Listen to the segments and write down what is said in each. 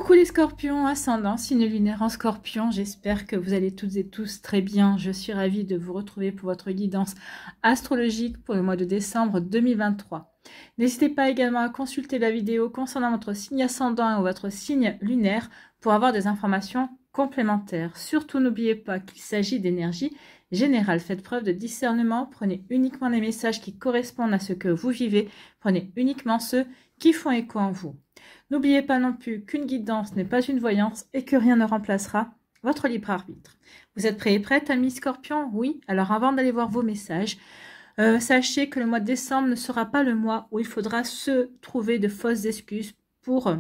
Coucou les scorpions, ascendant, signe lunaire en scorpion, j'espère que vous allez toutes et tous très bien. Je suis ravie de vous retrouver pour votre guidance astrologique pour le mois de décembre 2023. N'hésitez pas également à consulter la vidéo concernant votre signe ascendant ou votre signe lunaire pour avoir des informations complémentaires. Surtout n'oubliez pas qu'il s'agit d'énergie générale. Faites preuve de discernement, prenez uniquement les messages qui correspondent à ce que vous vivez, prenez uniquement ceux qui font écho en vous. N'oubliez pas non plus qu'une guidance n'est pas une voyance et que rien ne remplacera votre libre arbitre. Vous êtes prêts et prêtes, amis scorpions? Oui. Alors avant d'aller voir vos messages, sachez que le mois de décembre ne sera pas le mois où il faudra se trouver de fausses excuses pour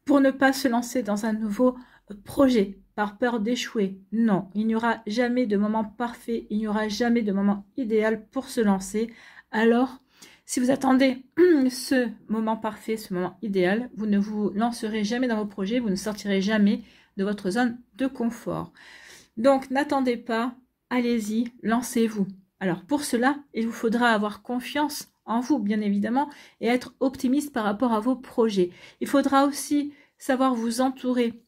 ne pas se lancer dans un nouveau projet par peur d'échouer. Non, il n'y aura jamais de moment parfait, il n'y aura jamais de moment idéal pour se lancer. Alors, si vous attendez ce moment parfait, ce moment idéal, vous ne vous lancerez jamais dans vos projets, vous ne sortirez jamais de votre zone de confort. Donc, n'attendez pas, allez-y, lancez-vous. Alors, pour cela, il vous faudra avoir confiance en vous, bien évidemment, et être optimiste par rapport à vos projets. Il faudra aussi savoir vous entourer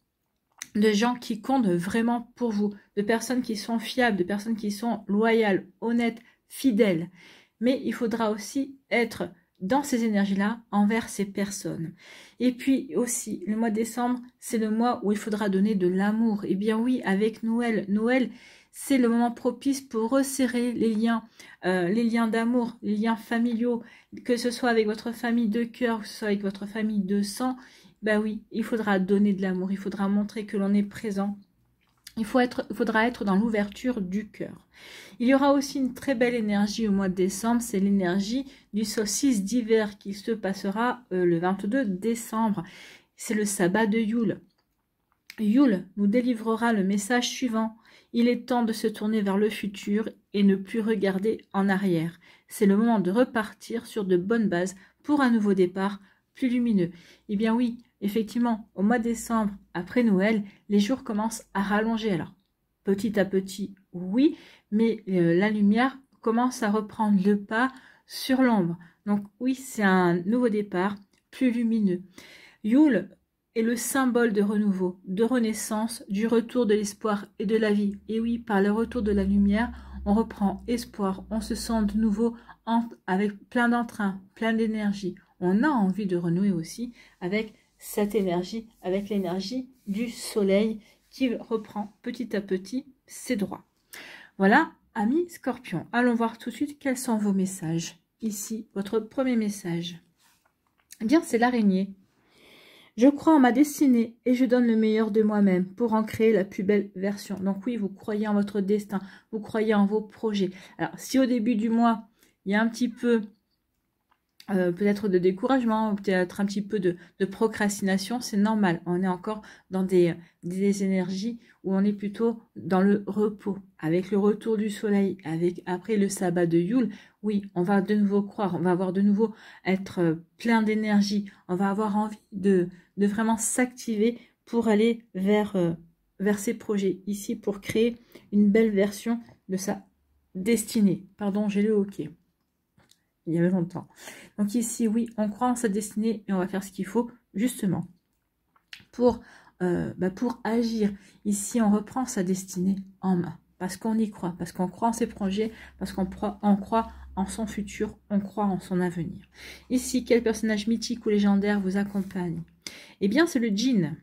de gens qui comptent vraiment pour vous, de personnes qui sont fiables, de personnes qui sont loyales, honnêtes, fidèles. Mais il faudra aussi être dans ces énergies-là envers ces personnes. Et puis aussi, le mois de décembre, c'est le mois où il faudra donner de l'amour. Et bien oui, avec Noël, c'est le moment propice pour resserrer les liens d'amour, les liens familiaux, que ce soit avec votre famille de cœur, que ce soit avec votre famille de sang. Ben oui, il faudra donner de l'amour, il faudra montrer que l'on est présent. Il faudra être dans l'ouverture du cœur. Il y aura aussi une très belle énergie au mois de décembre, c'est l'énergie du solstice d'hiver qui se passera le 22 décembre. C'est le sabbat de Yule. Yule nous délivrera le message suivant. Il est temps de se tourner vers le futur et ne plus regarder en arrière. C'est le moment de repartir sur de bonnes bases pour un nouveau départ plus lumineux. Eh bien oui, effectivement, au mois de décembre, après Noël, les jours commencent à rallonger. Alors, petit à petit, oui, mais la lumière commence à reprendre le pas sur l'ombre. Donc oui, c'est un nouveau départ plus lumineux. Yule est le symbole de renouveau, de renaissance, du retour de l'espoir et de la vie. Et oui, par le retour de la lumière, on reprend espoir, on se sent de nouveau avec plein d'entrain, plein d'énergie. On a envie de renouer aussi avec cette énergie, avec l'énergie du soleil qui reprend petit à petit ses droits. Voilà, amis scorpions, allons voir tout de suite quels sont vos messages. Ici, votre premier message. Eh bien, c'est l'araignée. Je crois en ma destinée et je donne le meilleur de moi-même pour en créer la plus belle version. Donc oui, vous croyez en votre destin, vous croyez en vos projets. Alors, si au début du mois, il y a un petit peu peut-être de découragement, peut-être un petit peu de procrastination, c'est normal. On est encore dans des énergies où on est plutôt dans le repos. Avec le retour du soleil, après le sabbat de Yule, oui, on va de nouveau croire, on va avoir de nouveau être plein d'énergie, on va avoir envie de vraiment s'activer pour aller vers ces projets ici, pour créer une belle version de sa destinée. Pardon, j'ai le hoquet. Il y avait longtemps. Donc ici, oui, on croit en sa destinée et on va faire ce qu'il faut, justement, pour agir. Ici, on reprend sa destinée en main, parce qu'on y croit, parce qu'on croit en ses projets, parce qu'on croit en son futur, on croit en son avenir. Ici, quel personnage mythique ou légendaire vous accompagne? Eh bien, c'est le djinn.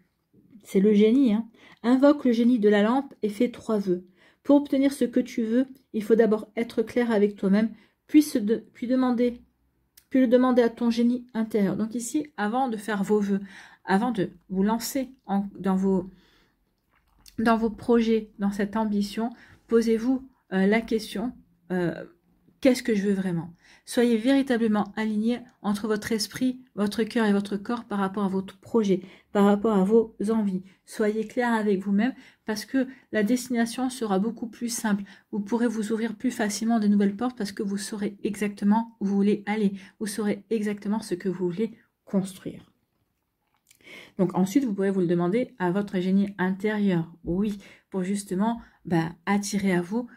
C'est le génie. Hein. Invoque le génie de la lampe et fais 3 vœux. Pour obtenir ce que tu veux, il faut d'abord être clair avec toi-même, puis le demander à ton génie intérieur. Donc ici, avant de faire vos vœux, avant de vous lancer dans vos projets, dans cette ambition, posez-vous la question, qu'est-ce que je veux vraiment? Soyez véritablement aligné entre votre esprit, votre cœur et votre corps par rapport à votre projet, par rapport à vos envies. Soyez clair avec vous-même parce que la destination sera beaucoup plus simple. Vous pourrez vous ouvrir plus facilement de nouvelles portes parce que vous saurez exactement où vous voulez aller. Vous saurez exactement ce que vous voulez construire. Donc ensuite, vous pourrez vous le demander à votre génie intérieur. Oui, pour justement attirer à vous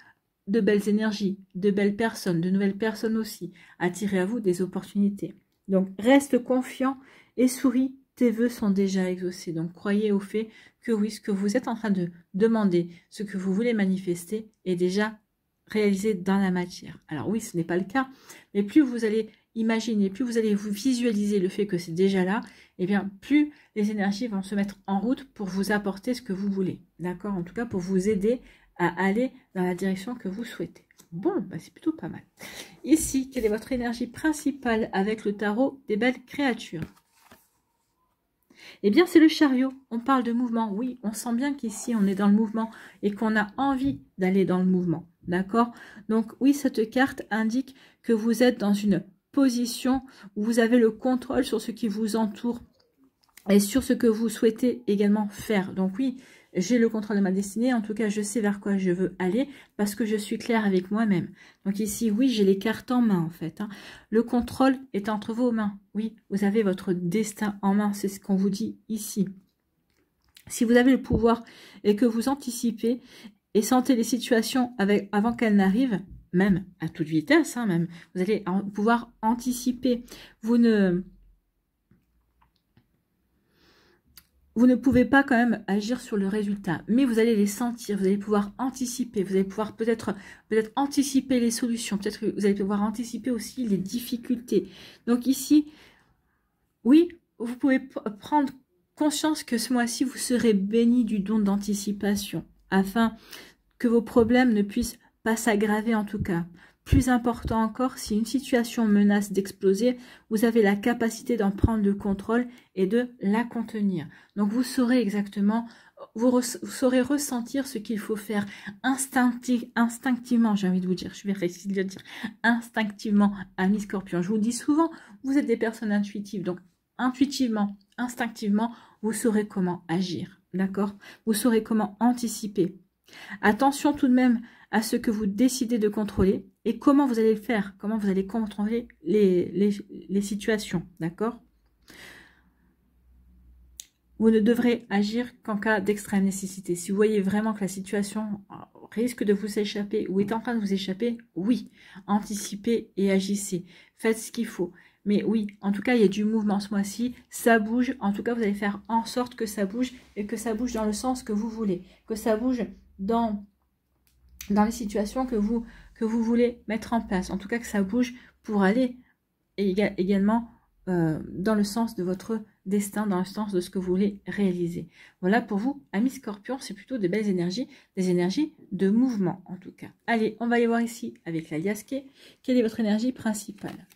de belles énergies, de belles personnes, de nouvelles personnes aussi. Attirer à vous des opportunités. Donc reste confiant et souris tes vœux sont déjà exaucés. Donc, croyez au fait que oui, ce que vous êtes en train de demander, ce que vous voulez manifester est déjà réalisé dans la matière. Alors oui, ce n'est pas le cas, mais plus vous allez imaginer, plus vous allez vous visualiser le fait que c'est déjà là, et bien plus les énergies vont se mettre en route pour vous apporter ce que vous voulez. D'accord? En tout cas, pour vous aider à aller dans la direction que vous souhaitez. Bon, bah c'est plutôt pas mal. Ici, quelle est votre énergie principale avec le tarot des belles créatures? Eh bien, c'est le chariot. On parle de mouvement. Oui, on sent bien qu'ici, on est dans le mouvement et qu'on a envie d'aller dans le mouvement. D'accord? Donc, oui, cette carte indique que vous êtes dans une position où vous avez le contrôle sur ce qui vous entoure et sur ce que vous souhaitez également faire. Donc, oui, j'ai le contrôle de ma destinée. En tout cas, je sais vers quoi je veux aller parce que je suis claire avec moi-même. Donc ici, oui, j'ai les cartes en main en fait. Hein. Le contrôle est entre vos mains. Oui, vous avez votre destin en main. C'est ce qu'on vous dit ici. Si vous avez le pouvoir et que vous anticipez et sentez les situations avant qu'elles n'arrivent, même à toute vitesse, hein, même, vous allez pouvoir anticiper. Vous ne pouvez pas quand même agir sur le résultat, mais vous allez les sentir, vous allez pouvoir anticiper, vous allez pouvoir peut-être anticiper les solutions, peut-être que vous allez pouvoir anticiper aussi les difficultés. Donc ici, oui, vous pouvez prendre conscience que ce mois-ci, vous serez béni du don d'anticipation, afin que vos problèmes ne puissent pas s'aggraver en tout cas. Plus important encore, si une situation menace d'exploser, vous avez la capacité d'en prendre le contrôle et de la contenir. Donc vous saurez exactement, vous saurez ressentir ce qu'il faut faire instinctivement, j'ai envie de vous dire, je vais réussir de le dire, instinctivement, amis Scorpion. Je vous dis souvent, vous êtes des personnes intuitives, donc intuitivement, instinctivement, vous saurez comment agir, d'accord? Vous saurez comment anticiper. Attention tout de même à ce que vous décidez de contrôler et comment vous allez le faire, comment vous allez contrôler les situations, d'accord? Vous ne devrez agir qu'en cas d'extrême nécessité. Si vous voyez vraiment que la situation risque de vous échapper ou est en train de vous échapper, oui, anticipez et agissez. Faites ce qu'il faut. Mais oui, en tout cas, il y a du mouvement ce mois-ci, ça bouge. En tout cas, vous allez faire en sorte que ça bouge et que ça bouge dans le sens que vous voulez, que ça bouge dans les situations que vous voulez mettre en place. En tout cas, que ça bouge pour aller également dans le sens de votre destin, dans le sens de ce que vous voulez réaliser. Voilà pour vous, amis Scorpions, c'est plutôt de belles énergies, des énergies de mouvement en tout cas. Allez, on va y voir ici avec la Liasquée. Quelle est votre énergie principale?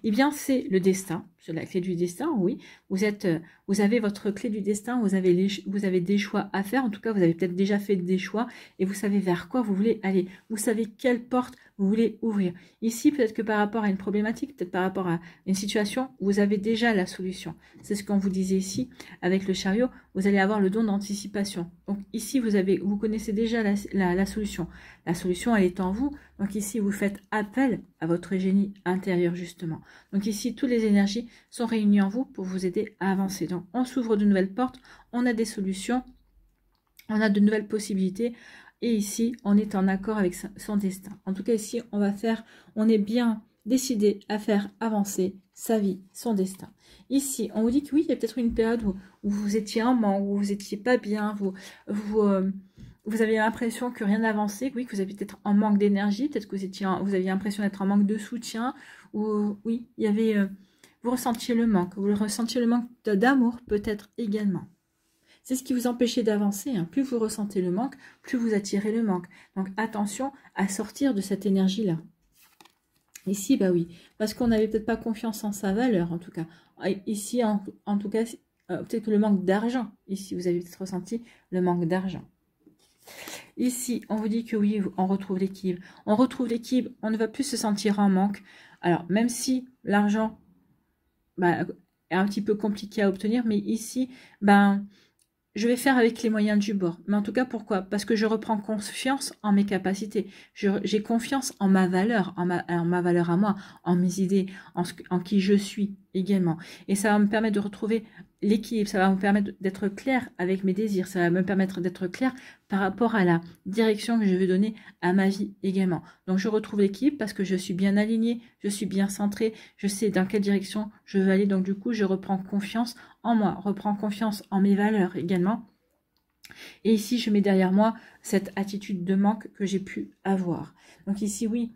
Eh bien, c'est le destin, c'est la clé du destin, oui. Vous avez votre clé du destin, vous avez des choix à faire. En tout cas, vous avez peut-être déjà fait des choix et vous savez vers quoi vous voulez aller. Vous savez quelle porte vous voulez ouvrir. Ici, peut-être que par rapport à une problématique, peut-être par rapport à une situation, vous avez déjà la solution. C'est ce qu'on vous disait ici avec le chariot. Vous allez avoir le don d'anticipation. Donc ici, vous connaissez déjà la solution. La solution, elle est en vous. Donc ici, vous faites appel à votre génie intérieur, justement. Donc ici, toutes les énergies sont réunies en vous pour vous aider à avancer. Donc on s'ouvre de nouvelles portes, on a des solutions, on a de nouvelles possibilités. Et ici, on est en accord avec son destin. En tout cas, ici, on est bien décidé à faire avancer sa vie, son destin. Ici, on vous dit que oui, il y a peut-être une période où vous étiez en manque, où vous n'étiez pas bien, vous aviez l'impression que rien n'avançait, oui, que vous aviez peut-être en manque d'énergie, peut-être que vous aviez l'impression d'être en manque de soutien, ou oui, il y avait, vous ressentiez le manque d'amour peut-être également. C'est ce qui vous empêchait d'avancer. Hein. Plus vous ressentez le manque, plus vous attirez le manque. Donc attention à sortir de cette énergie-là. Ici, bah oui, parce qu'on n'avait peut-être pas confiance en sa valeur, en tout cas. Ici, en tout cas, peut-être que le manque d'argent. Ici, vous avez peut-être ressenti le manque d'argent. Ici, on vous dit que oui, on retrouve l'équilibre. On retrouve l'équilibre, on ne va plus se sentir en manque. Alors, même si l'argent est un petit peu compliqué à obtenir, mais ici, je vais faire avec les moyens du bord. Mais en tout cas, pourquoi? Parce que je reprends confiance en mes capacités. J'ai confiance en ma valeur, en ma valeur à moi, en mes idées, en qui je suis également. Et ça va me permettre de retrouver l'équilibre, ça va me permettre d'être clair avec mes désirs, ça va me permettre d'être clair par rapport à la direction que je vais donner à ma vie également. Donc je retrouve l'équilibre parce que je suis bien alignée, je suis bien centrée, je sais dans quelle direction je veux aller. Donc du coup, je reprends confiance en moi, reprends confiance en mes valeurs également. Et ici, je mets derrière moi cette attitude de manque que j'ai pu avoir. Donc ici, oui,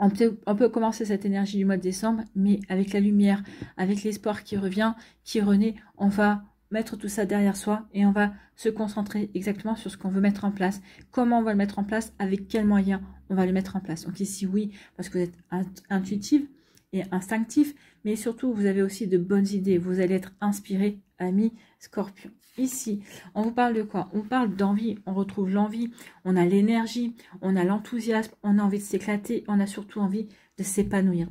on peut commencer cette énergie du mois de décembre, mais avec la lumière, avec l'espoir qui revient, qui renaît, on va mettre tout ça derrière soi et on va se concentrer exactement sur ce qu'on veut mettre en place. Comment on va le mettre en place, avec quels moyens on va le mettre en place. Donc ici, oui, parce que vous êtes intuitive et instinctif, mais surtout, vous avez aussi de bonnes idées. Vous allez être inspiré, ami Scorpion. Ici, on vous parle de quoi? On parle d'envie, on retrouve l'envie, on a l'énergie, on a l'enthousiasme, on a envie de s'éclater, on a surtout envie de s'épanouir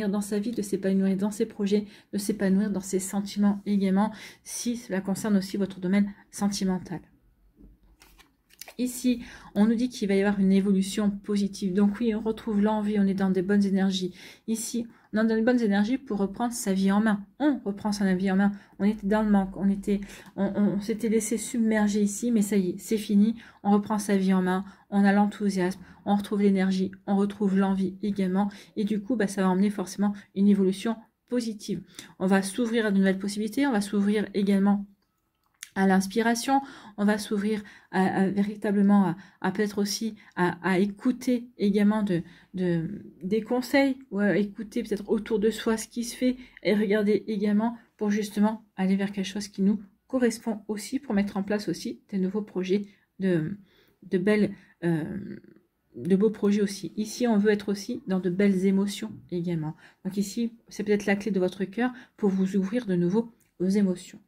dans sa vie, de s'épanouir dans ses projets, de s'épanouir dans ses sentiments également, si cela concerne aussi votre domaine sentimental. Ici, on nous dit qu'il va y avoir une évolution positive. Donc oui, on retrouve l'envie, on est dans des bonnes énergies. Ici, on est dans des bonnes énergies pour reprendre sa vie en main. On reprend sa vie en main. On était dans le manque, on s'était laissé submerger ici, mais ça y est, c'est fini. On reprend sa vie en main, on a l'enthousiasme, on retrouve l'énergie, on retrouve l'envie également. Et du coup, ça va emmener forcément une évolution positive. On va s'ouvrir à de nouvelles possibilités, on va s'ouvrir également à l'inspiration, on va s'ouvrir véritablement à peut-être aussi à écouter également des conseils, ou à écouter peut-être autour de soi ce qui se fait et regarder également pour justement aller vers quelque chose qui nous correspond aussi, pour mettre en place aussi des nouveaux projets, de beaux projets aussi. Ici, on veut être aussi dans de belles émotions également. Donc ici, c'est peut-être la clé de votre cœur pour vous ouvrir de nouveau aux émotions.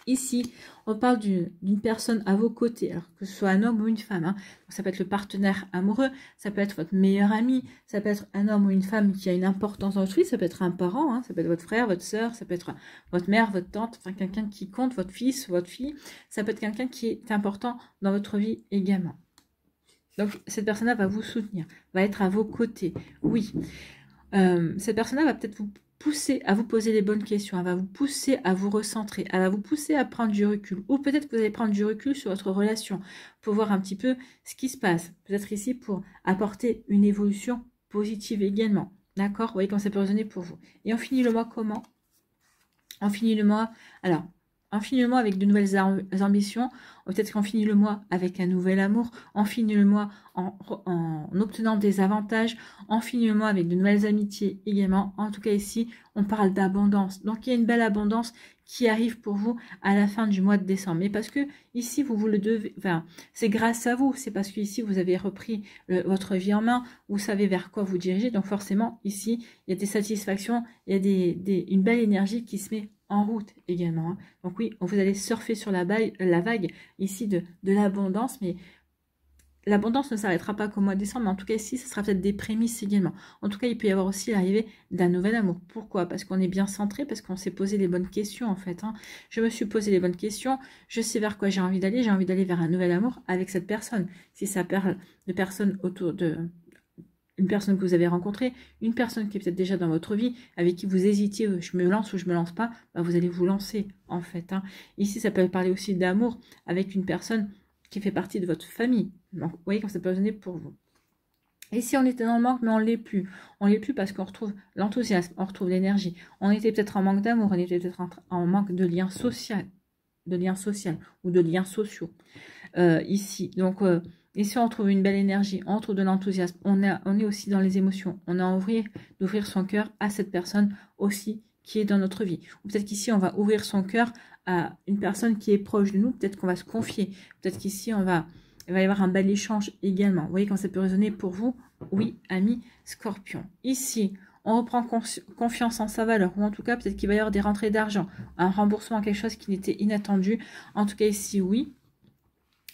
Ici, on parle d'une personne à vos côtés, alors que ce soit un homme ou une femme. Donc, ça peut être le partenaire amoureux, ça peut être votre meilleur ami, ça peut être un homme ou une femme qui a une importance dans votre vie, ça peut être un parent, ça peut être votre frère, votre soeur, ça peut être votre mère, votre tante, enfin quelqu'un qui compte, votre fils, votre fille. Ça peut être quelqu'un qui est important dans votre vie également. Donc, cette personne-là va vous soutenir, va être à vos côtés. Oui, cette personne-là va peut-être vous pousser à vous poser les bonnes questions, elle va vous pousser à vous recentrer, elle va vous pousser à prendre du recul, ou peut-être que vous allez prendre du recul sur votre relation pour voir un petit peu ce qui se passe, peut-être ici pour apporter une évolution positive également, d'accord? Vous voyez comment ça peut résonner pour vous. Et on finit le mois comment? On finit le mois, alors, on finit le mois avec de nouvelles ambitions, peut-être qu'on finit le mois avec un nouvel amour, on finit le mois en obtenant des avantages, on finit le mois avec de nouvelles amitiés également. En tout cas ici, on parle d'abondance. Donc il y a une belle abondance qui arrive pour vous à la fin du mois de décembre. Mais parce que ici, vous le devez, enfin, c'est grâce à vous, c'est parce que ici, vous avez repris votre vie en main, vous savez vers quoi vous dirigez. Donc forcément, ici, il y a des satisfactions, il y a une belle énergie qui se met en route également. Donc oui, vous allez surfer sur la vague ici de l'abondance, mais l'abondance ne s'arrêtera pas qu'au mois de décembre, mais en tout cas ici, ce sera peut-être des prémices également. En tout cas, il peut y avoir aussi l'arrivée d'un nouvel amour. Pourquoi? Parce qu'on est bien centré, parce qu'on s'est posé les bonnes questions en fait. Je me suis posé les bonnes questions, je sais vers quoi j'ai envie d'aller vers un nouvel amour avec cette personne. Si ça parle de personnes autour de... une personne que vous avez rencontrée, une personne qui est peut-être déjà dans votre vie, avec qui vous hésitiez, je me lance ou je me lance pas, vous allez vous lancer en fait. Ici, ça peut parler aussi d'amour avec une personne qui fait partie de votre famille. Donc, vous voyez quand ça peut résonner pour vous. Ici, on était dans le manque, mais on ne l'est plus. On ne l'est plus parce qu'on retrouve l'enthousiasme, on retrouve l'énergie. On était peut-être en manque d'amour, on était peut-être en manque de lien social, ou de liens sociaux. Ici, donc... ici, on trouve une belle énergie, on trouve de l'enthousiasme, on est aussi dans les émotions. On a envie d'ouvrir son cœur à cette personne aussi qui est dans notre vie. Ou peut-être qu'ici, on va ouvrir son cœur à une personne qui est proche de nous. Peut-être qu'on va se confier. Peut-être qu'ici, il va y avoir un bel échange également. Vous voyez quand ça peut résonner pour vous? Oui, ami Scorpion. Ici, on reprend confiance en sa valeur. Ou en tout cas, peut-être qu'il va y avoir des rentrées d'argent. Un remboursement, quelque chose qui n'était inattendu. En tout cas, ici, oui.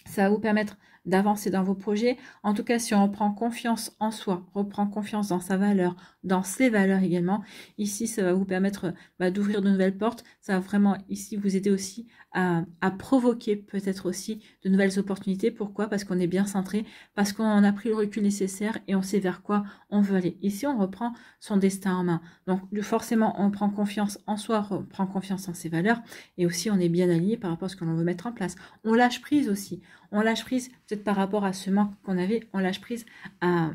Ça va vous permettre d'avancer dans vos projets. En tout cas, si on reprend confiance en soi, reprend confiance dans sa valeur, dans ses valeurs également, ici, ça va vous permettre d'ouvrir de nouvelles portes. Ça va vraiment ici vous aider aussi à provoquer peut-être aussi de nouvelles opportunités. Pourquoi? Parce qu'on est bien centré, parce qu'on a pris le recul nécessaire et on sait vers quoi on veut aller. Ici, on reprend son destin en main. Donc, forcément, on prend confiance en soi, on prend confiance en ses valeurs et aussi on est bien aligné par rapport à ce que l'on veut mettre en place. On lâche prise aussi. On lâche prise peut-être par rapport à ce manque qu'on avait, on lâche prise à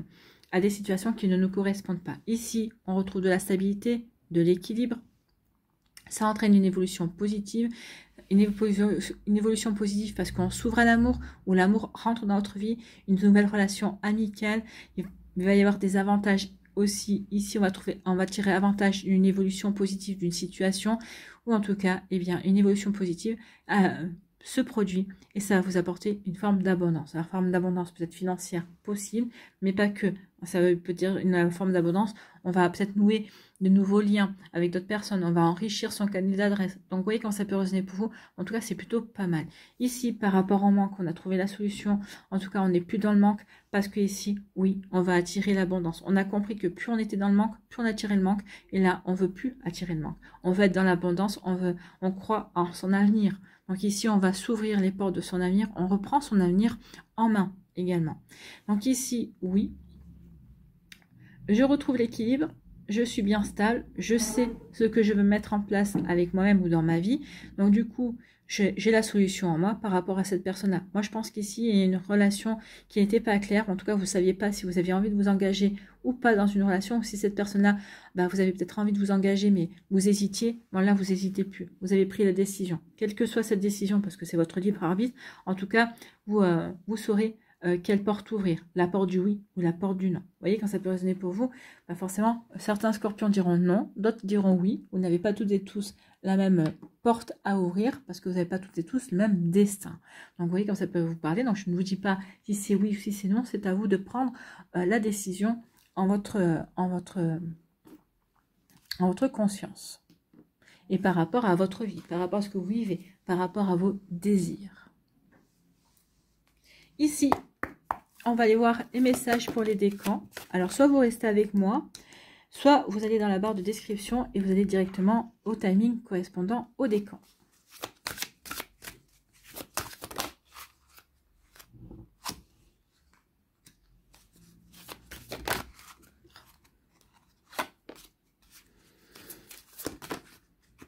des situations qui ne nous correspondent pas. Ici, on retrouve de la stabilité, de l'équilibre. Ça entraîne une évolution positive. Une évolution positive parce qu'on s'ouvre à l'amour, ou l'amour rentre dans notre vie, une nouvelle relation amicale. Il va y avoir des avantages aussi. Ici, on va tirer avantage d'une évolution positive d'une situation, ou en tout cas, eh bien, une évolution positive se produit et ça va vous apporter une forme d'abondance. La forme d'abondance peut être financière possible, mais pas que. Ça peut dire une forme d'abondance. On va peut-être nouer de nouveaux liens avec d'autres personnes. On va enrichir son canal d'adresse. Donc, vous voyez quand ça peut résonner pour vous. En tout cas, c'est plutôt pas mal. Ici, par rapport au manque, on a trouvé la solution. En tout cas, on n'est plus dans le manque parce que ici, oui, on va attirer l'abondance. On a compris que plus on était dans le manque, plus on attirait le manque. Et là, on veut plus attirer le manque. On veut être dans l'abondance. On croit en son avenir. Donc ici, on va s'ouvrir les portes de son avenir. On reprend son avenir en main également. Donc ici, oui, je retrouve l'équilibre. Je suis bien stable, je sais ce que je veux mettre en place avec moi-même ou dans ma vie. Donc du coup, j'ai la solution en moi par rapport à cette personne-là. Moi, je pense qu'ici, il y a une relation qui n'était pas claire. En tout cas, vous ne saviez pas si vous aviez envie de vous engager ou pas dans une relation. Ou si cette personne-là, vous avez peut-être envie de vous engager, mais vous hésitiez. Bon, là, vous n'hésitez plus. Vous avez pris la décision. Quelle que soit cette décision, parce que c'est votre libre arbitre, en tout cas, vous saurez quelle porte ouvrir, la porte du oui ou la porte du non. Vous voyez, quand ça peut résonner pour vous, forcément, certains scorpions diront non, d'autres diront oui. Vous n'avez pas toutes et tous la même porte à ouvrir parce que vous n'avez pas toutes et tous le même destin. Donc, vous voyez, quand ça peut vous parler, donc je ne vous dis pas si c'est oui ou si c'est non, c'est à vous de prendre la décision en votre conscience et par rapport à votre vie, par rapport à ce que vous vivez, par rapport à vos désirs. Ici, on va aller voir les messages pour les décans. Alors, soit vous restez avec moi, soit vous allez dans la barre de description et vous allez directement au timing correspondant au décan.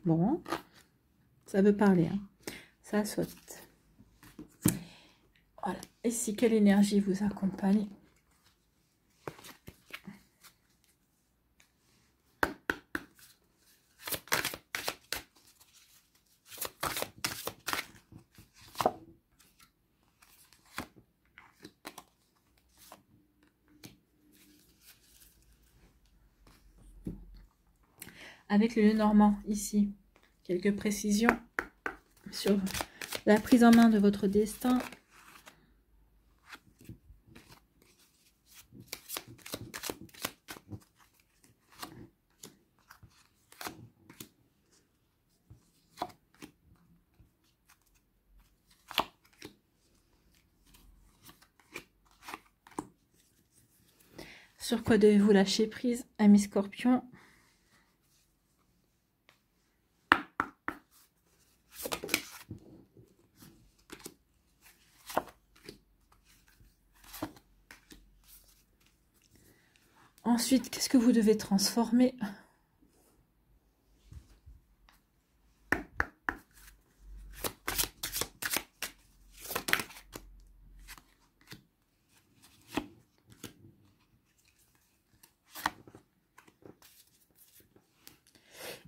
Bon, ça veut parler, hein. Ça saute. Voilà. Ici, quelle énergie vous accompagne? Avec le Lenormand, ici, quelques précisions sur la prise en main de votre destin. Sur quoi devez-vous lâcher prise, amis scorpions? Ensuite, qu'est-ce que vous devez transformer?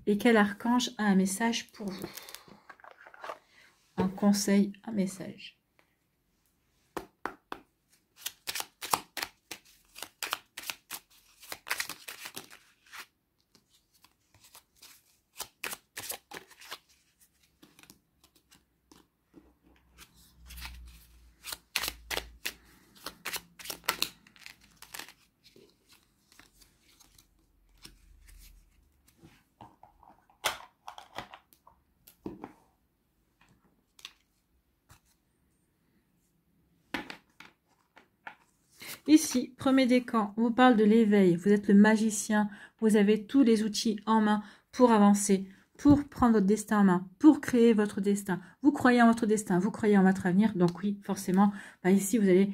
Et quel archange a un message pour vous? Un conseil, un message. Ici, premier décan, on vous parle de l'éveil. Vous êtes le magicien. Vous avez tous les outils en main pour avancer, pour prendre votre destin en main, pour créer votre destin. Vous croyez en votre destin, vous croyez en votre avenir. Donc oui, forcément, ici, vous allez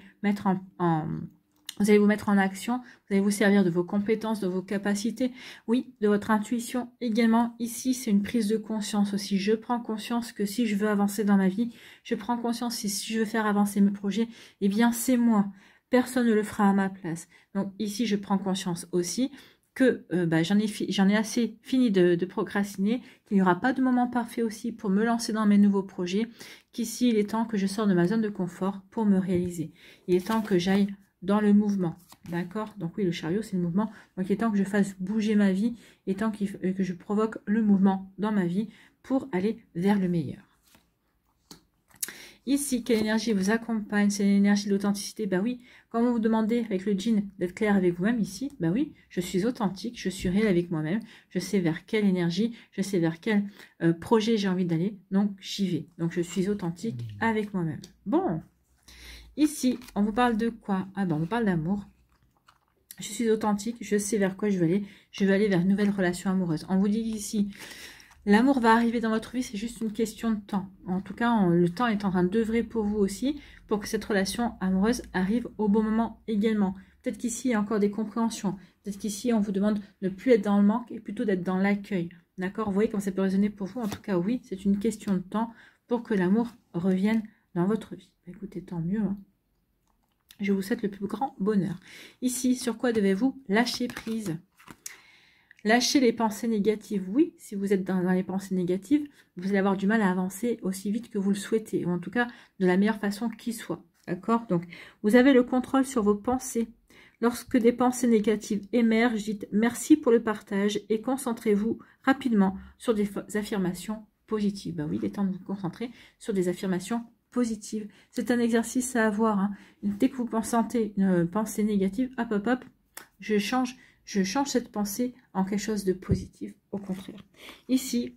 vous allez vous mettre en action, vous allez vous servir de vos compétences, de vos capacités, oui, de votre intuition également. Ici, c'est une prise de conscience aussi. Je prends conscience que si je veux avancer dans ma vie, je prends conscience que si je veux faire avancer mes projets, eh bien, c'est moi. Personne ne le fera à ma place. Donc ici, je prends conscience aussi que j'en ai assez fini de procrastiner, qu'il n'y aura pas de moment parfait aussi pour me lancer dans mes nouveaux projets, qu'ici, il est temps que je sorte de ma zone de confort pour me réaliser. Il est temps que j'aille dans le mouvement, d'accord? Donc oui, le chariot, c'est le mouvement. Donc il est temps que je fasse bouger ma vie, il est temps que je provoque le mouvement dans ma vie pour aller vers le meilleur. Ici, quelle énergie vous accompagne? C'est l'énergie de l'authenticité. Ben oui, quand vous vous demandez avec le djinn d'être clair avec vous-même ici, ben oui, je suis authentique, je suis réel avec moi-même, je sais vers quelle énergie, je sais vers quel projet j'ai envie d'aller, donc j'y vais. Donc je suis authentique avec moi-même. Bon. Ici, on vous parle de quoi? Ah ben, on vous parle d'amour. Je suis authentique, je sais vers quoi je veux aller. Je veux aller vers une nouvelle relation amoureuse. On vous dit ici, l'amour va arriver dans votre vie, c'est juste une question de temps. En tout cas, le temps est en train d'œuvrer pour vous aussi, pour que cette relation amoureuse arrive au bon moment également. Peut-être qu'ici, il y a encore des compréhensions. Peut-être qu'ici, on vous demande de ne plus être dans le manque et plutôt d'être dans l'accueil. D'accord? Vous voyez comment ça peut résonner pour vous? En tout cas, oui, c'est une question de temps pour que l'amour revienne dans votre vie. Écoutez, tant mieux. Hein. Je vous souhaite le plus grand bonheur. Ici, sur quoi devez-vous lâcher prise? Lâcher les pensées négatives. Oui, si vous êtes dans les pensées négatives, vous allez avoir du mal à avancer aussi vite que vous le souhaitez, ou en tout cas de la meilleure façon qui soit. D'accord? Donc, vous avez le contrôle sur vos pensées. Lorsque des pensées négatives émergent, dites merci pour le partage et concentrez-vous rapidement sur des affirmations positives. Ben oui, il est temps de vous concentrer sur des affirmations positive. C'est un exercice à avoir. Hein. Dès que vous sentez une pensée négative, hop, hop, hop, je change cette pensée en quelque chose de positif, au contraire. Ici,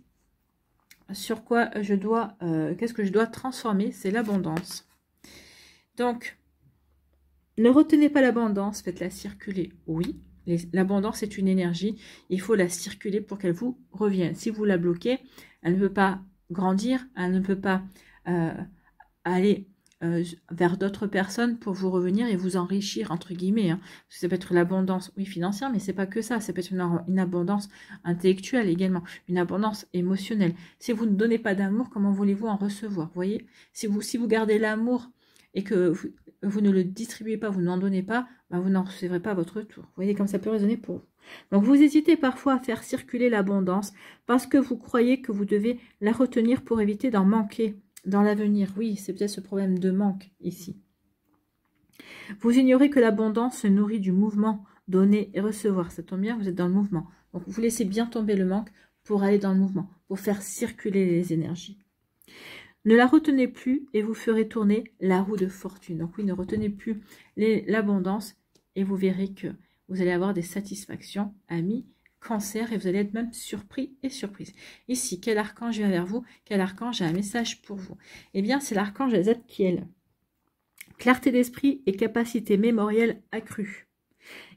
sur quoi je dois, qu'est-ce que je dois transformer? C'est l'abondance. Donc, ne retenez pas l'abondance, faites-la circuler. Oui, l'abondance est une énergie, il faut la circuler pour qu'elle vous revienne. Si vous la bloquez, elle ne peut pas grandir, elle ne peut pas aller vers d'autres personnes pour vous revenir et vous enrichir, entre guillemets. Hein. Ça peut être l'abondance, oui, financière, mais c'est pas que ça. Ça peut être une abondance intellectuelle également, une abondance émotionnelle. Si vous ne donnez pas d'amour, comment voulez-vous en recevoir? Vous voyez, si vous gardez l'amour et que vous ne le distribuez pas, vous n'en donnez pas, ben vous n'en recevrez pas à votre tour. Vous voyez comme ça peut résonner pour vous. Donc vous hésitez parfois à faire circuler l'abondance parce que vous croyez que vous devez la retenir pour éviter d'en manquer dans l'avenir. Oui, c'est peut-être ce problème de manque ici. Vous ignorez que l'abondance se nourrit du mouvement, donner et recevoir. Ça tombe bien, vous êtes dans le mouvement. Donc vous laissez bien tomber le manque pour aller dans le mouvement, pour faire circuler les énergies. Ne la retenez plus et vous ferez tourner la roue de fortune. Donc oui, ne retenez plus l'abondance et vous verrez que vous allez avoir des satisfactions, amis, Cancer, et vous allez être même surpris et surprise. Ici, quel archange vient vers vous? Quel archange a un message pour vous? Eh bien, c'est l'archange Zadkiel. Clarté d'esprit et capacité mémorielle accrue.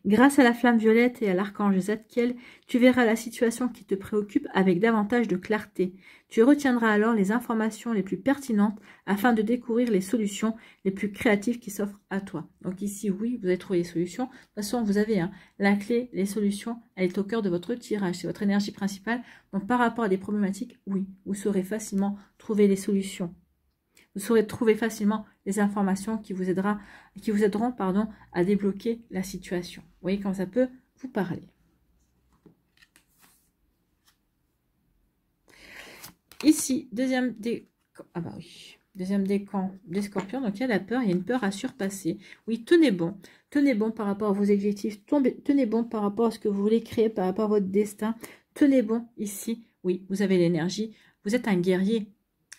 Grâce à la flamme violette et à l'archange Zadkiel, tu verras la situation qui te préoccupe avec davantage de clarté. Tu retiendras alors les informations les plus pertinentes afin de découvrir les solutions les plus créatives qui s'offrent à toi. Donc ici, oui, vous allez trouver les solutions. De toute façon, vous avez la clé, les solutions, elle est au cœur de votre tirage. C'est votre énergie principale. Donc par rapport à des problématiques, oui, vous saurez facilement trouver les solutions. Vous saurez trouver facilement les informations qui vous aideront à débloquer la situation. Vous voyez comment ça peut vous parler. Ici, deuxième décan des scorpions, donc il y a la peur, il y a une peur à surpasser. Oui, tenez bon par rapport à vos objectifs, tenez bon par rapport à ce que vous voulez créer, par rapport à votre destin. Tenez bon ici, oui, vous avez l'énergie, vous êtes un guerrier.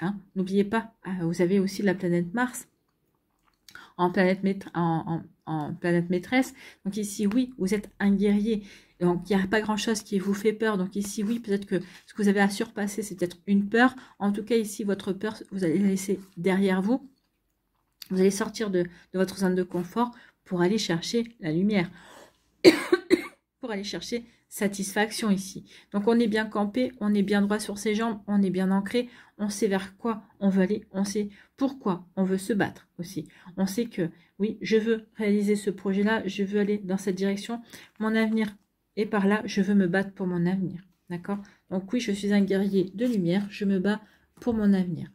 Hein, n'oubliez pas, vous avez aussi la planète Mars en planète maîtresse. Donc ici, oui, vous êtes un guerrier. Donc, il n'y a pas grand-chose qui vous fait peur. Donc ici, oui, peut-être que ce que vous avez à surpasser, c'est peut-être une peur. En tout cas, ici, votre peur, vous allez la laisser derrière vous. Vous allez sortir de votre zone de confort pour aller chercher la lumière, pour aller chercher satisfaction ici. Donc on est bien campé, on est bien droit sur ses jambes, on est bien ancré, on sait vers quoi on veut aller, on sait pourquoi on veut se battre aussi. On sait que oui, je veux réaliser ce projet-là, je veux aller dans cette direction, mon avenir est par là, je veux me battre pour mon avenir. D'accord? Donc oui, je suis un guerrier de lumière, je me bats pour mon avenir.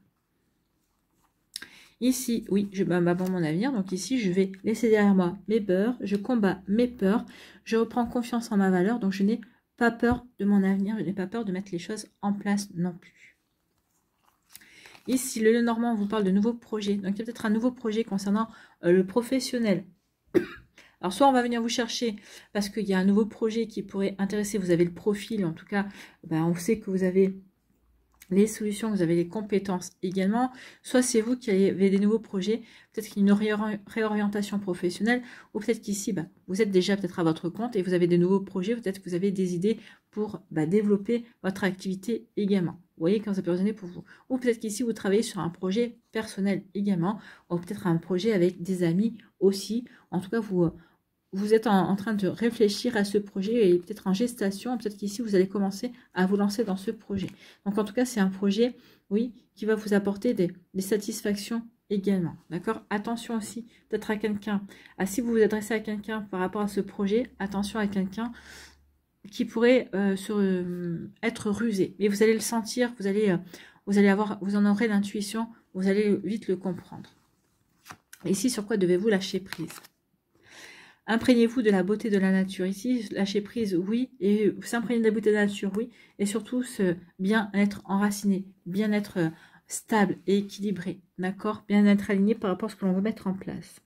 Ici, oui, je me bats pour mon avenir. Donc ici, je vais laisser derrière moi mes peurs, je combats mes peurs, je reprends confiance en ma valeur, donc je n'ai pas peur de mon avenir, je n'ai pas peur de mettre les choses en place non plus. Ici, le Normand vous parle de nouveaux projets. Donc il y a peut-être un nouveau projet concernant le professionnel. Alors, soit on va venir vous chercher parce qu'il y a un nouveau projet qui pourrait intéresser, vous avez le profil, en tout cas, ben, on sait que vous avez les solutions, vous avez les compétences également. Soit c'est vous qui avez des nouveaux projets, peut-être qu'il y a une réorientation professionnelle, ou peut-être qu'ici, ben, vous êtes déjà peut-être à votre compte et vous avez des nouveaux projets, peut-être que vous avez des idées pour développer votre activité également. Vous voyez quand ça peut résonner pour vous. Ou peut-être qu'ici, vous travaillez sur un projet personnel également, ou peut-être un projet avec des amis aussi. En tout cas, vous êtes en train de réfléchir à ce projet et peut-être en gestation. Peut-être qu'ici, vous allez commencer à vous lancer dans ce projet. Donc, en tout cas, c'est un projet, oui, qui va vous apporter des satisfactions également. D'accord? Attention aussi, peut-être à quelqu'un. Si vous vous adressez à quelqu'un par rapport à ce projet, attention à quelqu'un qui pourrait être rusé. Mais vous allez le sentir, vous en aurez l'intuition, vous allez vite le comprendre. Ici, sur quoi devez-vous lâcher prise? Imprégnez-vous de la beauté de la nature. Ici, lâcher prise, oui. Et s'imprégner de la beauté de la nature, oui. Et surtout, bien être enraciné, bien être stable et équilibré. D'accord? Bien être aligné par rapport à ce que l'on veut mettre en place.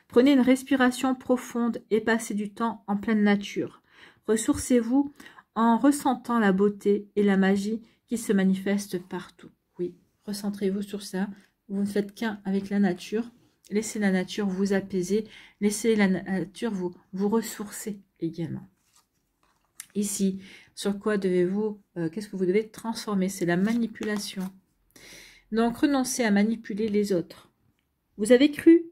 Prenez une respiration profonde et passez du temps en pleine nature. Ressourcez-vous en ressentant la beauté et la magie qui se manifestent partout. Oui, recentrez-vous sur ça. Vous ne faites qu'un avec la nature. Laissez la nature vous apaiser. Laissez la nature vous ressourcer également. Ici, sur quoi devez-vous, qu'est-ce que vous devez transformer? C'est la manipulation. Donc, renoncez à manipuler les autres. Vous avez cru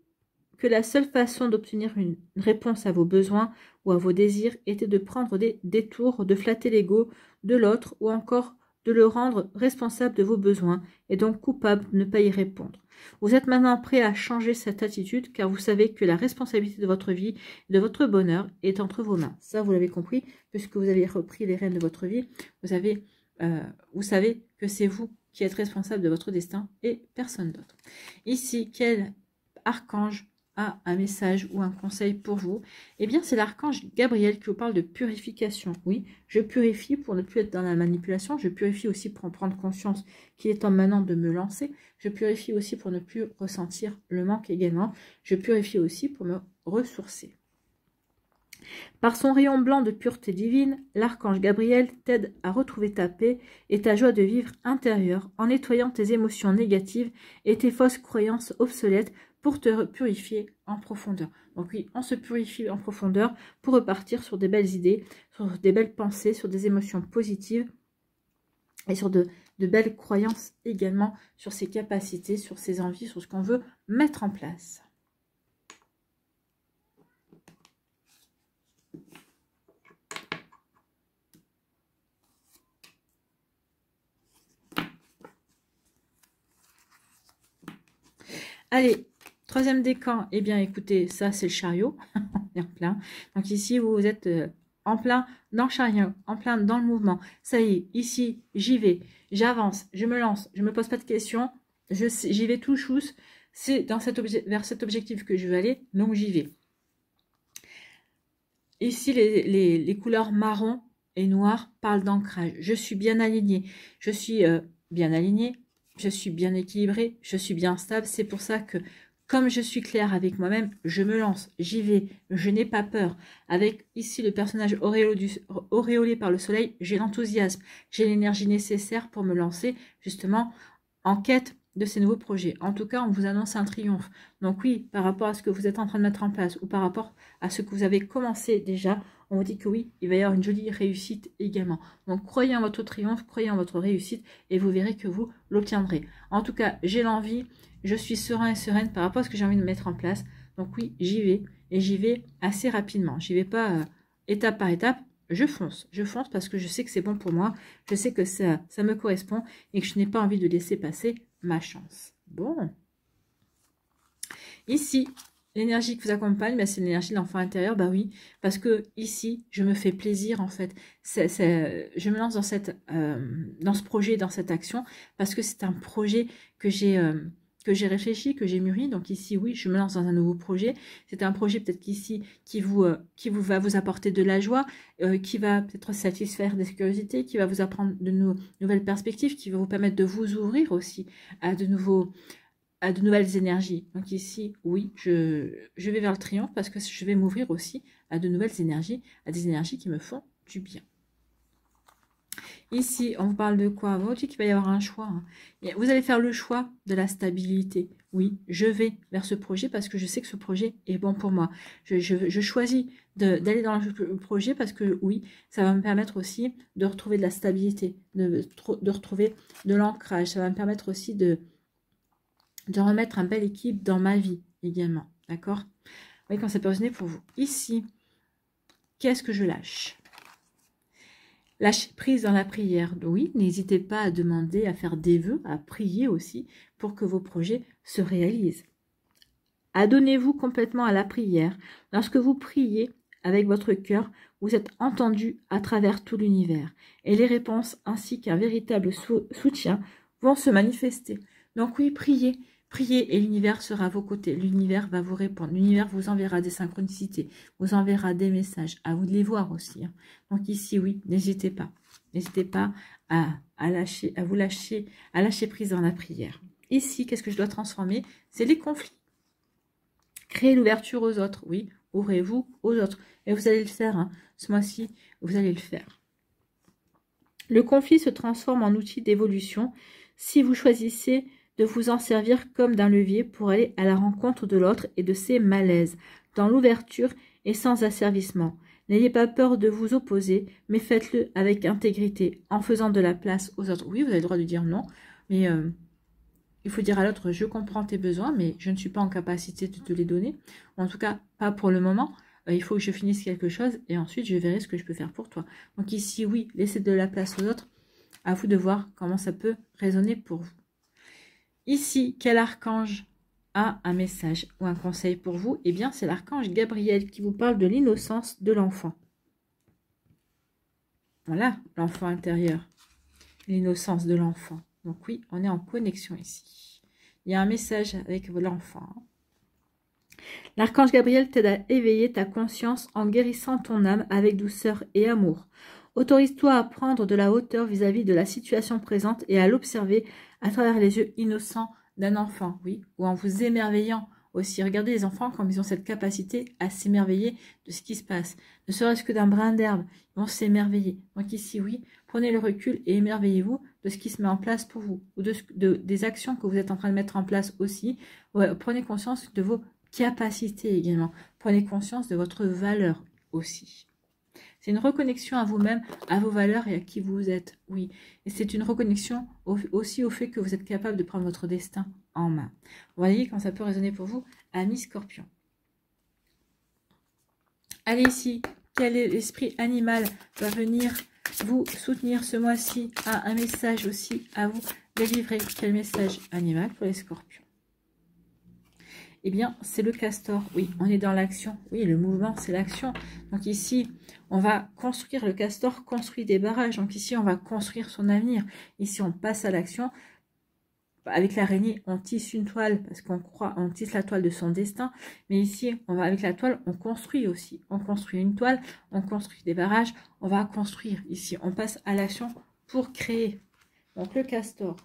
que la seule façon d'obtenir une réponse à vos besoins ou à vos désirs était de prendre des détours, de flatter l'ego de l'autre ou encore de le rendre responsable de vos besoins et donc coupable de ne pas y répondre. Vous êtes maintenant prêt à changer cette attitude car vous savez que la responsabilité de votre vie et de votre bonheur est entre vos mains. Ça, vous l'avez compris, puisque vous avez repris les rênes de votre vie. Vous savez que c'est vous qui êtes responsable de votre destin et personne d'autre. Ici, quel archange a un message ou un conseil pour vous? Eh bien, c'est l'archange Gabriel qui vous parle de purification. Oui, je purifie pour ne plus être dans la manipulation. Je purifie aussi pour en prendre conscience qu'il est temps maintenant de me lancer. Je purifie aussi pour ne plus ressentir le manque également. Je purifie aussi pour me ressourcer. Par son rayon blanc de pureté divine, l'archange Gabriel t'aide à retrouver ta paix et ta joie de vivre intérieure en nettoyant tes émotions négatives et tes fausses croyances obsolètes pour te purifier en profondeur. Donc oui, on se purifie en profondeur pour repartir sur des belles idées, sur des belles pensées, sur des émotions positives et sur de belles croyances également sur ses capacités, sur ses envies, sur ce qu'on veut mettre en place. Allez, troisième décan, eh bien écoutez, ça c'est le chariot, on est en plein. Donc ici vous êtes en plein dans le chariot, en plein dans le mouvement. Ça y est, ici j'y vais, j'avance, je me lance, je ne me pose pas de questions, j'y vais tout chousse, c'est vers cet objectif que je veux aller, donc j'y vais. Ici les couleurs marron et noir parlent d'ancrage. Je suis bien alignée, je suis bien alignée. Je suis bien équilibrée, je suis bien stable. C'est pour ça que, comme je suis claire avec moi-même, je me lance, j'y vais, je n'ai pas peur. Avec ici le personnage auréolé par le soleil, j'ai l'enthousiasme, j'ai l'énergie nécessaire pour me lancer justement en quête de ces nouveaux projets. En tout cas, on vous annonce un triomphe. Donc oui, par rapport à ce que vous êtes en train de mettre en place ou par rapport à ce que vous avez commencé déjà, on vous dit que oui, il va y avoir une jolie réussite également. Donc croyez en votre triomphe, croyez en votre réussite et vous verrez que vous l'obtiendrez. En tout cas, j'ai l'envie, je suis serein et sereine par rapport à ce que j'ai envie de mettre en place. Donc oui, j'y vais et j'y vais assez rapidement. J'y vais pas étape par étape. Je fonce parce que je sais que c'est bon pour moi. Je sais que ça me correspond et que je n'ai pas envie de laisser passer ma chance. Bon. Ici, l'énergie qui vous accompagne, bah, c'est l'énergie de l'enfant intérieur. Bah oui, parce que ici, je me fais plaisir en fait. Je me lance dans ce projet, dans cette action, parce que c'est un projet que j'ai réfléchi, que j'ai mûri. Donc ici, oui, je me lance dans un nouveau projet. C'est un projet peut-être qu'ici, qui va vous apporter de la joie, qui va peut-être satisfaire des curiosités, qui va vous apprendre de nouvelles perspectives, qui va vous permettre de vous ouvrir aussi à de nouvelles énergies. Donc ici, oui, je vais vers le triomphe parce que je vais m'ouvrir aussi à de nouvelles énergies, à des énergies qui me font du bien. Ici, on vous parle de quoi? On dit qu'il va y avoir un choix. Hein. Vous allez faire le choix de la stabilité. Oui, je vais vers ce projet parce que je sais que ce projet est bon pour moi. Je choisis d'aller dans le projet parce que oui, ça va me permettre aussi de retrouver de la stabilité, de retrouver de l'ancrage. Ça va me permettre aussi de remettre un bel équilibre dans ma vie également. D'accord? Vous voyez quand ça peut résonner pour vous. Ici, qu'est-ce que je lâche? Lâcher prise dans la prière. Oui, n'hésitez pas à demander, à faire des vœux, à prier aussi pour que vos projets se réalisent. Adonnez-vous complètement à la prière. Lorsque vous priez avec votre cœur, vous êtes entendu à travers tout l'univers. Et les réponses ainsi qu'un véritable soutien vont se manifester. Donc oui, priez. Priez et l'univers sera à vos côtés. L'univers va vous répondre. L'univers vous enverra des synchronicités, vous enverra des messages. À vous de les voir aussi. Hein. Donc ici, oui, n'hésitez pas. N'hésitez pas à lâcher prise dans la prière. Ici, qu'est-ce que je dois transformer? C'est les conflits. Créez l'ouverture aux autres. Oui, ouvrez-vous aux autres. Et vous allez le faire. Hein. Ce mois-ci, vous allez le faire. Le conflit se transforme en outil d'évolution si vous choisissez de vous en servir comme d'un levier pour aller à la rencontre de l'autre et de ses malaises, dans l'ouverture et sans asservissement. N'ayez pas peur de vous opposer, mais faites-le avec intégrité, en faisant de la place aux autres. Oui, vous avez le droit de dire non, mais il faut dire à l'autre, je comprends tes besoins, mais je ne suis pas en capacité de te les donner. En tout cas, pas pour le moment. Il faut que je finisse quelque chose et ensuite je verrai ce que je peux faire pour toi. Donc ici, oui, laissez de la place aux autres. À vous de voir comment ça peut résonner pour vous. Ici, quel archange a un message ou un conseil pour vous? Eh bien, c'est l'archange Gabriel qui vous parle de l'innocence de l'enfant. Voilà, l'enfant intérieur. L'innocence de l'enfant. Donc oui, on est en connexion ici. Il y a un message avec l'enfant. L'archange Gabriel t'aide à éveiller ta conscience en guérissant ton âme avec douceur et amour. Autorise-toi à prendre de la hauteur vis-à-vis de la situation présente et à l'observer à travers les yeux innocents d'un enfant, oui, ou en vous émerveillant aussi. Regardez les enfants comme ils ont cette capacité à s'émerveiller de ce qui se passe. Ne serait-ce que d'un brin d'herbe, ils vont s'émerveiller. Donc ici, oui, prenez le recul et émerveillez-vous de ce qui se met en place pour vous, ou des actions que vous êtes en train de mettre en place aussi. Ouais, prenez conscience de vos capacités également. Prenez conscience de votre valeur aussi. C'est une reconnexion à vous-même, à vos valeurs et à qui vous êtes, oui. Et c'est une reconnexion aussi au fait que vous êtes capable de prendre votre destin en main. Vous voyez quand ça peut résonner pour vous, amis Scorpion. Allez ici, quel esprit animal va venir vous soutenir ce mois-ci? Un message aussi à vous délivrer. Quel message animal pour les Scorpions? Eh bien, c'est le castor. Oui, on est dans l'action. Oui, le mouvement, c'est l'action. Donc ici, on va construire. Le castor construit des barrages. Donc ici, on va construire son avenir. Ici, on passe à l'action. Avec l'araignée, on tisse une toile parce on tisse la toile de son destin. Mais ici, avec la toile, on construit aussi. On construit une toile, on construit des barrages. On va construire ici. On passe à l'action pour créer. Donc le castor.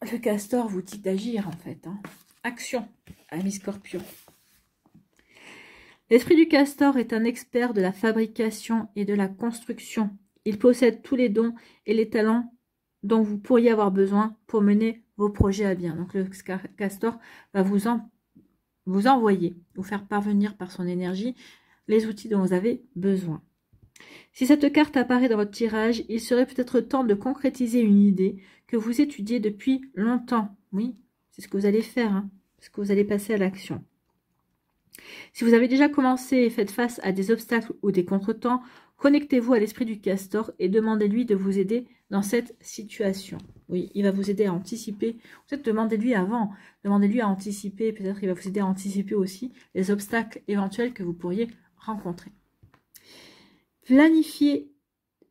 Le castor vous dit d'agir en fait. Hein. Action, amis Scorpion. L'esprit du castor est un expert de la fabrication et de la construction. Il possède tous les dons et les talents dont vous pourriez avoir besoin pour mener vos projets à bien. Donc le castor va vous envoyer, vous faire parvenir par son énergie les outils dont vous avez besoin. Si cette carte apparaît dans votre tirage, il serait peut-être temps de concrétiser une idée que vous étudiez depuis longtemps. Oui, C'est ce que vous allez faire, hein, parce que vous allez passer à l'action. Si vous avez déjà commencé et faites face à des obstacles ou des contretemps, connectez-vous à l'esprit du castor et demandez-lui de vous aider dans cette situation. Oui, il va vous aider à anticiper. Peut-être demandez-lui avant, demandez-lui à anticiper. Peut-être il va vous aider à anticiper aussi les obstacles éventuels que vous pourriez rencontrer. Planifier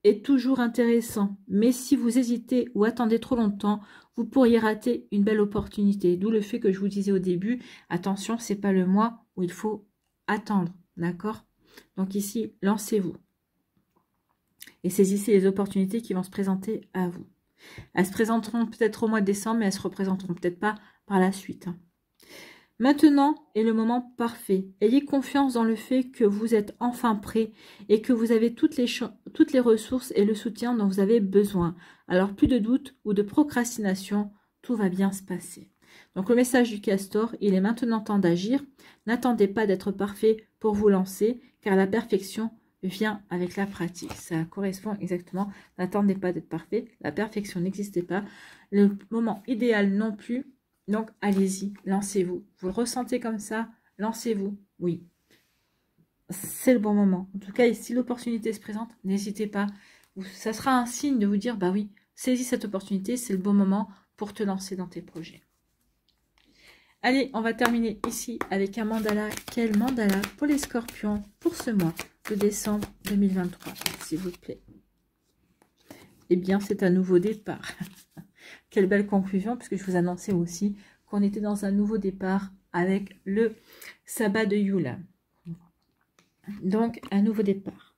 est toujours intéressant, mais si vous hésitez ou attendez trop longtemps, vous pourriez rater une belle opportunité. D'où le fait que je vous disais au début, attention, c'est pas le mois où il faut attendre, d'accord? Donc ici, lancez-vous et saisissez les opportunités qui vont se présenter à vous. Elles se présenteront peut-être au mois de décembre, mais elles se représenteront peut-être pas par la suite. Maintenant est le moment parfait. Ayez confiance dans le fait que vous êtes enfin prêt et que vous avez toutes les ressources et le soutien dont vous avez besoin. Alors plus de doute ou de procrastination, tout va bien se passer. Donc le message du castor, il est maintenant temps d'agir. N'attendez pas d'être parfait pour vous lancer, car la perfection vient avec la pratique. Ça correspond exactement. N'attendez pas d'être parfait. La perfection n'existe pas. Le moment idéal non plus. Donc, allez-y, lancez-vous. Vous le ressentez comme ça, lancez-vous. Oui, c'est le bon moment. En tout cas, si l'opportunité se présente, n'hésitez pas. Ça sera un signe de vous dire, bah oui, saisis cette opportunité, c'est le bon moment pour te lancer dans tes projets. Allez, on va terminer ici avec un mandala. Quel mandala pour les scorpions pour ce mois de décembre 2023, s'il vous plaît? Eh bien, c'est un nouveau départ. Quelle belle conclusion, puisque je vous annonçais aussi qu'on était dans un nouveau départ avec le sabbat de Yule. Donc, un nouveau départ.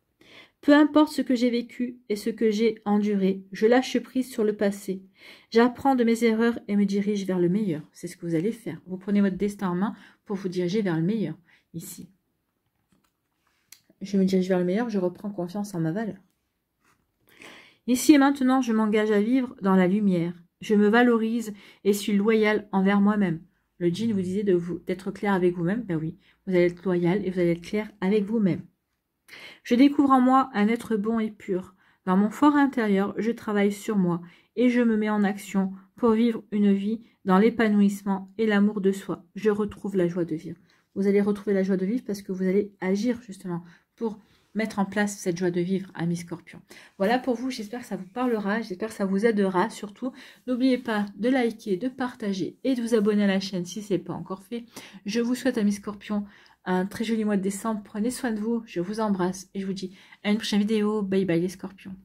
Peu importe ce que j'ai vécu et ce que j'ai enduré, je lâche prise sur le passé. J'apprends de mes erreurs et me dirige vers le meilleur. C'est ce que vous allez faire. Vous prenez votre destin en main pour vous diriger vers le meilleur, ici. Je me dirige vers le meilleur, je reprends confiance en ma valeur. Ici et maintenant, je m'engage à vivre dans la lumière. Je me valorise et suis loyal envers moi-même. Le djinn vous disait d'être clair avec vous-même. Ben oui, vous allez être loyal et vous allez être clair avec vous-même. Je découvre en moi un être bon et pur. Dans mon fort intérieur, je travaille sur moi et je me mets en action pour vivre une vie dans l'épanouissement et l'amour de soi. Je retrouve la joie de vivre. Vous allez retrouver la joie de vivre parce que vous allez agir justement pour mettre en place cette joie de vivre, amis scorpions. Voilà pour vous, j'espère que ça vous parlera, j'espère que ça vous aidera surtout. N'oubliez pas de liker, de partager et de vous abonner à la chaîne si ce n'est pas encore fait. Je vous souhaite, amis scorpions, un très joli mois de décembre. Prenez soin de vous, je vous embrasse et je vous dis à une prochaine vidéo. Bye bye les scorpions.